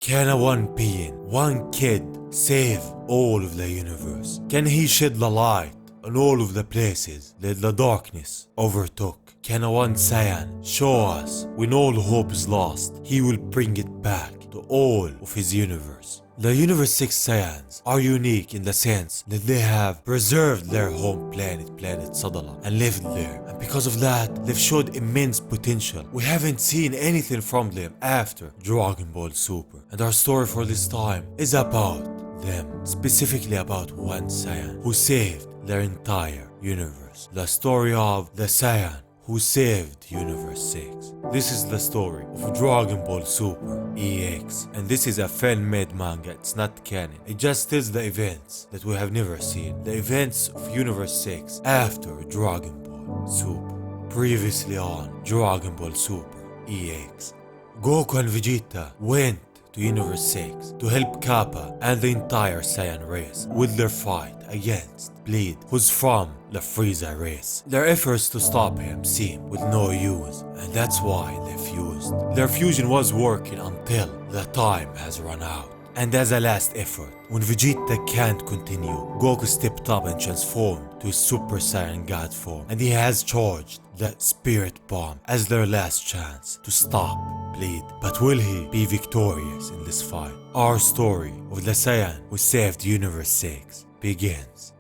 Can a one being, one kid, save all of the universe? Can he shed the light on all of the places that the darkness overtook? Can a one Saiyan show us when all hope is lost, he will bring it back to all of his universe? The Universe 6 Saiyans are unique in the sense that they have preserved their home planet, Planet Sadala, and lived there. And because of that, they've showed immense potential. We haven't seen anything from them after Dragon Ball Super. And our story for this time is about them, specifically about one Saiyan who saved their entire universe. The story of the Saiyan who saved Universe 6. This is the story of Dragon Ball Super EX, and this is a fan-made manga. It's not canon. It just tells the events that we have never seen. The events of Universe 6 after Dragon Ball Super. Previously on Dragon Ball Super EX, Goku and Vegeta went to Universe 6 to help Cabba and the entire Saiyan race with their fight against MacLeod, who's from the Frieza race. Their efforts to stop him seem with no use, and that's why they fused. Their fusion was working until the time has run out. And as a last effort, when Vegeta can't continue, Goku stepped up and transformed to his Super Saiyan God form, and he has charged the Spirit Bomb as their last chance to stop MacLeod. But will he be victorious in this fight? Our story of the Saiyan who saved Universe 6 begins.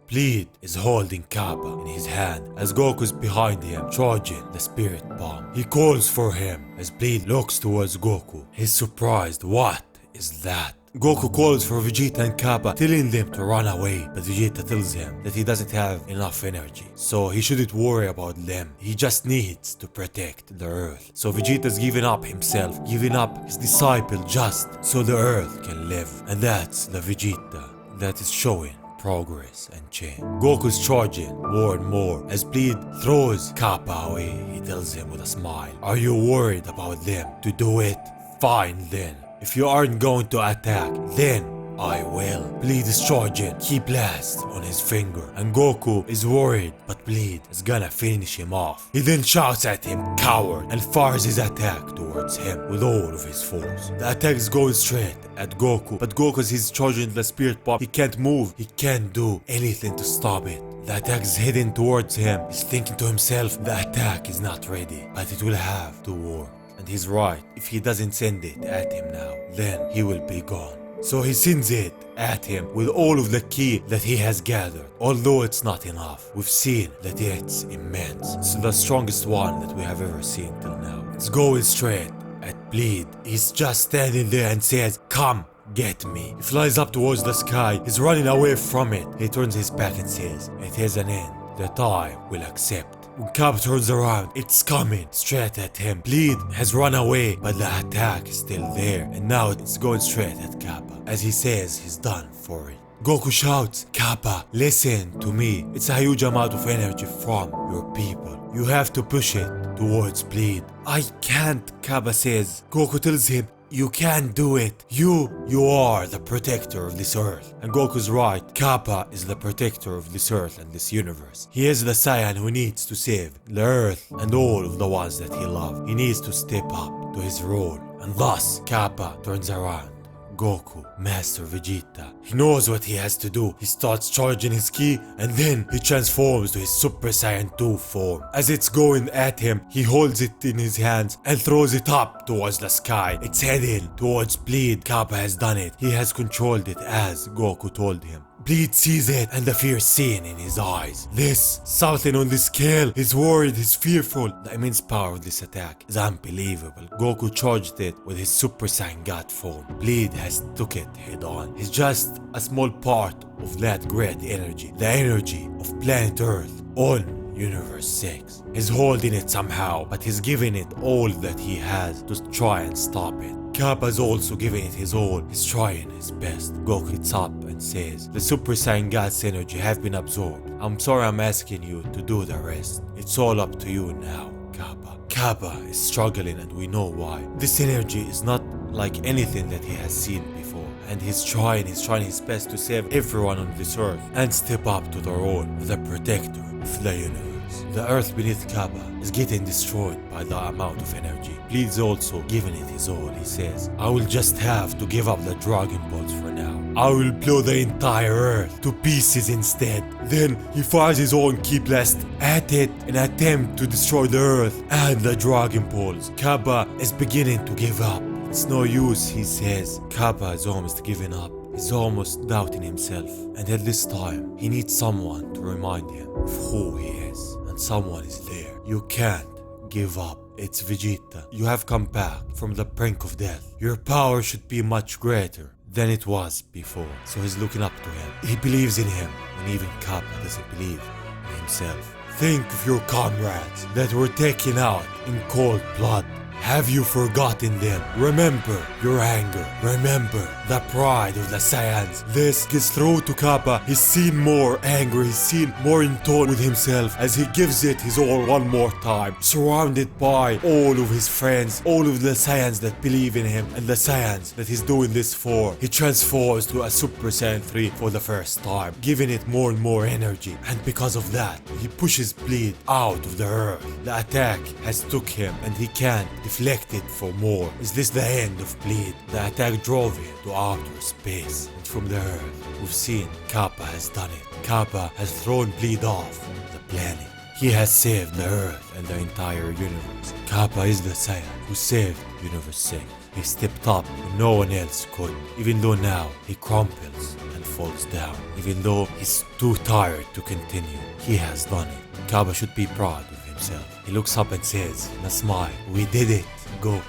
MacLeod is holding Cabba in his hand as Goku's behind him charging the Spirit Bomb. He calls for him as MacLeod looks towards Goku. He's surprised. What is that? Goku calls for Vegeta and Cabba, telling them to run away, but Vegeta tells him that he doesn't have enough energy, so he shouldn't worry about them. He just needs to protect the Earth. So Vegeta's giving up himself, giving up his disciple just so the Earth can live. And that's the Vegeta that is showing progress and change. Goku's charging more and more as MacLeod throws Cabba away. He tells him with a smile, "Are you worried about them to do it? Fine then. If you aren't going to attack, then I will." MacLeod is charging Ki Blast on his finger, and Goku is worried, but MacLeod is gonna finish him off. He then shouts at him, "Coward," and fires his attack towards him with all of his force. The attack is going straight at Goku, but Goku, as he's charging the Spirit Bomb, he can't move, he can't do anything to stop it. The attack is heading towards him. He's thinking to himself, the attack is not ready, but it will have to work. And he's right, if he doesn't send it at him now, then he will be gone. So he sends it at him with all of the ki that he has gathered. Although it's not enough, we've seen that it's immense. It's the strongest one that we have ever seen till now. It's going straight at MacLeod. He's just standing there and says, "Come, get me." He flies up towards the sky. He's running away from it. He turns his back and says, "It has an end that I will accept." When Cabba turns around, it's coming straight at him. MacLeod has run away, but the attack is still there, and now it's going straight at Cabba. As he says he's done for it, Goku shouts, "Cabba, listen to me. It's a huge amount of energy from your people. You have to push it towards MacLeod." "I can't," Cabba says. Goku tells him, "You can't do it. You are the protector of this earth." And Goku's right. Cabba is the protector of this earth and this universe. He is the Saiyan who needs to save the earth and all of the ones that he loves. He needs to step up to his role. And thus, Cabba turns around. Goku, Master Vegeta, he knows what he has to do. He starts charging his ki, and then he transforms to his Super Saiyan 2 form. As it's going at him, he holds it in his hands and throws it up towards the sky. It's heading towards MacLeod. Cabba has done it. He has controlled it as Goku told him. MacLeod sees it, and the fear seen in his eyes. This, something on this scale. He's worried, he's fearful. The immense power of this attack is unbelievable. Goku charged it with his Super Saiyan God form. MacLeod has took it head on. He's just a small part of that great energy. The energy of planet Earth on Universe 6. He's holding it somehow, but he's giving it all that he has to try and stop it. Cabba's also giving it his all. He's trying his best. Goku gets up and says, "The Super Saiyan God's energy have been absorbed. I'm sorry I'm asking you to do the rest. It's all up to you now, Cabba." Cabba is struggling, and we know why. This energy is not like anything that he has seen before. And he's trying his best to save everyone on this earth and step up to the role of the protector of the universe. universe. The earth beneath Cabba is getting destroyed by the amount of energy. Bleed's also giving it his all. He says, I will just have to give up the Dragon Balls for now. I will blow the entire earth to pieces instead. Then he fires his own key blast at it in an attempt to destroy the earth and the Dragon Balls. Cabba is beginning to give up. It's no use, he says. Cabba is almost giving up. He's almost doubting himself. And at this time, he needs someone to remind him of who he is. And someone is there. You can't give up. It's Vegeta. You have come back from the brink of death. Your power should be much greater than it was before. So he's looking up to him. He believes in him when even Cabba doesn't believe in himself. Think of your comrades that were taken out in cold blood. Have you forgotten them? Remember your anger. Remember the pride of the Saiyans. This gets through to Cabba. He's seen more anger. He's seen more in tone with himself as he gives it his all one more time. Surrounded by all of his friends, all of the Saiyans that believe in him, and the Saiyans that he's doing this for. He transforms to a Super Saiyan 3 for the first time, giving it more and more energy. And because of that, he pushes Bleed out of the earth. The attack has took him and he can't deflect it for more. Is this the end of Bleed? The attack drove him to outer space, and from the earth we've seen Cabba has done it. Cabba has thrown Bleed off the planet. He has saved the earth and the entire universe. Cabba is the Saiyan who saved Universe 6. He stepped up when no one else could, even though now he crumples and falls down. Even though he's too tired to continue, he has done it. Cabba should be proud of himself. He looks up and says, in a smile, we did it, Goku.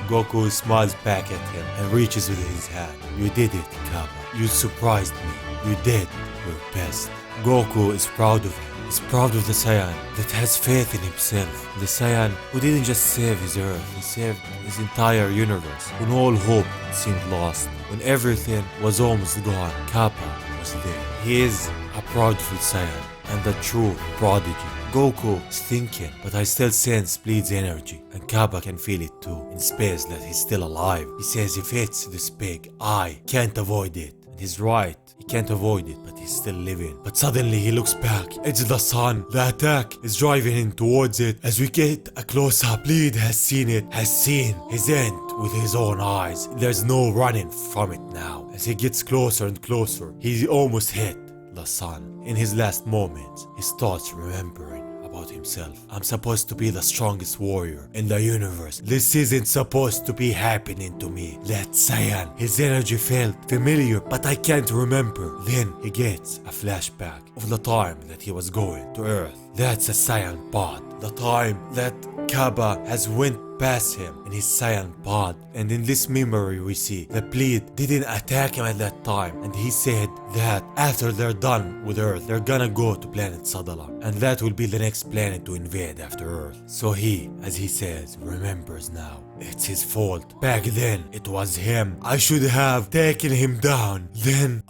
Goku smiles back at him and reaches with his hand. You did it, Cabba. You surprised me. You did your best. Goku is proud of him. He's proud of the Saiyan that has faith in himself. The Saiyan who didn't just save his earth, he saved his entire universe. When all hope seemed lost, when everything was almost gone, Cabba was there. He is a proudful Saiyan and a true prodigy. Goku is thinking, but I still sense Bleed's energy, and Cabba can feel it too, in space that he's still alive. He says if it's this big, I can't avoid it. And he's right, he can't avoid it, but he's still living. But suddenly he looks back, it's the sun. The attack is driving him towards it. As we get a close-up, Bleed has seen it, has seen his end with his own eyes. There's no running from it now. As he gets closer and closer, he almost hit the sun. In his last moments, he starts remembering about himself. I'm supposed to be the strongest warrior in the universe. This isn't supposed to be happening to me. That Saiyan, his energy felt familiar, but I can't remember. Then he gets a flashback of the time that he was going to Earth. That's a Saiyan pod. The time that Cabba has went past him in his Saiyan pod. And in this memory we see that Bleed didn't attack him at that time, and he said that after they're done with Earth, they're gonna go to planet Sadala, and that will be the next planet to invade after Earth. So he, as he says, remembers now. It's his fault. Back then, it was him. I should have taken him down. Then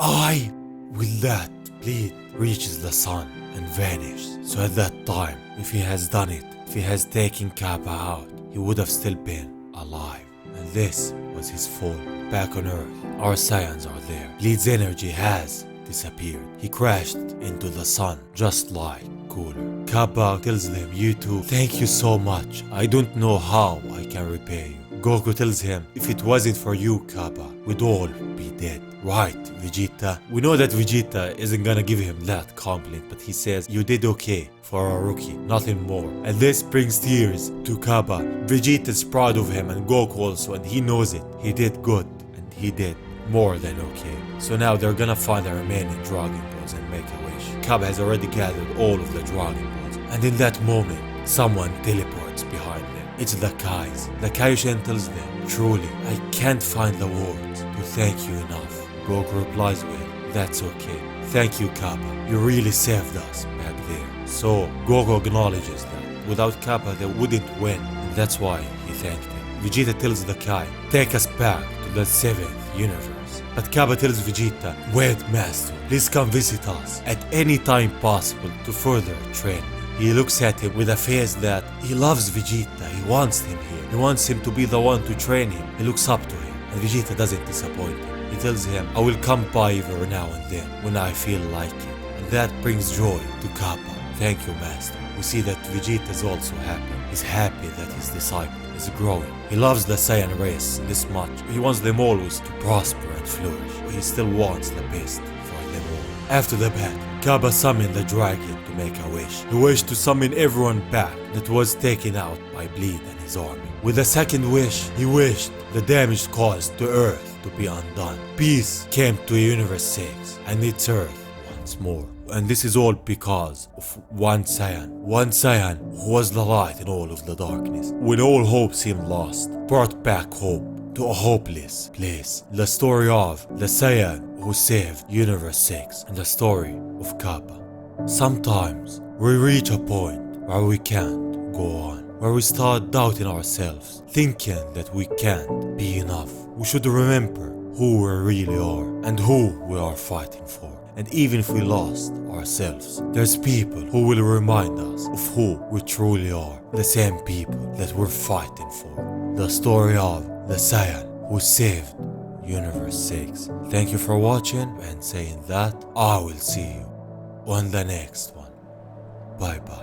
with that, Bleed reaches the sun and vanishes. So at that time, if he has done it, if he has taken Cabba out, he would have still been alive. And this was his fault. Back on Earth, our Saiyans are there. Bleed's energy has disappeared. He crashed into the sun, just like Cooler. Cabba tells them, you two, thank you so much. I don't know how I can repay you. Goku tells him, if it wasn't for you, Cabba, we'd all be dead. Right, Vegeta? We know that Vegeta isn't gonna give him that compliment, but he says, you did okay for a rookie, nothing more. And this brings tears to Cabba. Vegeta's proud of him and Goku also, and he knows it. He did good, and he did more than okay. So now they're gonna find the remaining Dragon Balls and make a wish. Cabba has already gathered all of the Dragon Balls, and in that moment, someone teleports behind them. It's the Kais. The Kaishen tells them, truly, I can't find the words to thank you enough. Goku replies with, that's okay. Thank you, Cabba. You really saved us back there. So Goku acknowledges that without Cabba they wouldn't win, and that's why he thanked him. Vegeta tells the Kai, take us back to the 7th universe. But Cabba tells Vegeta, wait master, please come visit us at any time possible to further train me. He looks at him with a face that he loves Vegeta, he wants him here. He wants him to be the one to train him. He looks up to him, and Vegeta doesn't disappoint him. He tells him, I will come by every now and then when I feel like it. And that brings joy to Cabba. Thank you, master. we see that Vegeta is also happy. He's happy that his disciple is growing. He loves the Saiyan race this much. He wants them always to prosper and flourish, but he still wants the best for them all. After the battle, Cabba summoned the dragon to make a wish. He wished to summon everyone back that was taken out by Bleed and his army. With the second wish, he wished the damage caused to Earth to be undone. Peace came to Universe 6 and its Earth once more. And this is all because of one Saiyan. One Saiyan who was the light in all of the darkness. When all hope seemed lost, brought back hope to a hopeless place. The story of the Saiyan who saved Universe 6 and the story of Cabba. Sometimes we reach a point where we can't go on, where we start doubting ourselves, thinking that we can't be enough. We should remember who we really are and who we are fighting for. And even if we lost ourselves, there's people who will remind us of who we truly are. The same people that we're fighting for. The story of the Saiyan who saved Universe 6. Thank you for watching, and saying that, I will see you on the next one. Bye bye.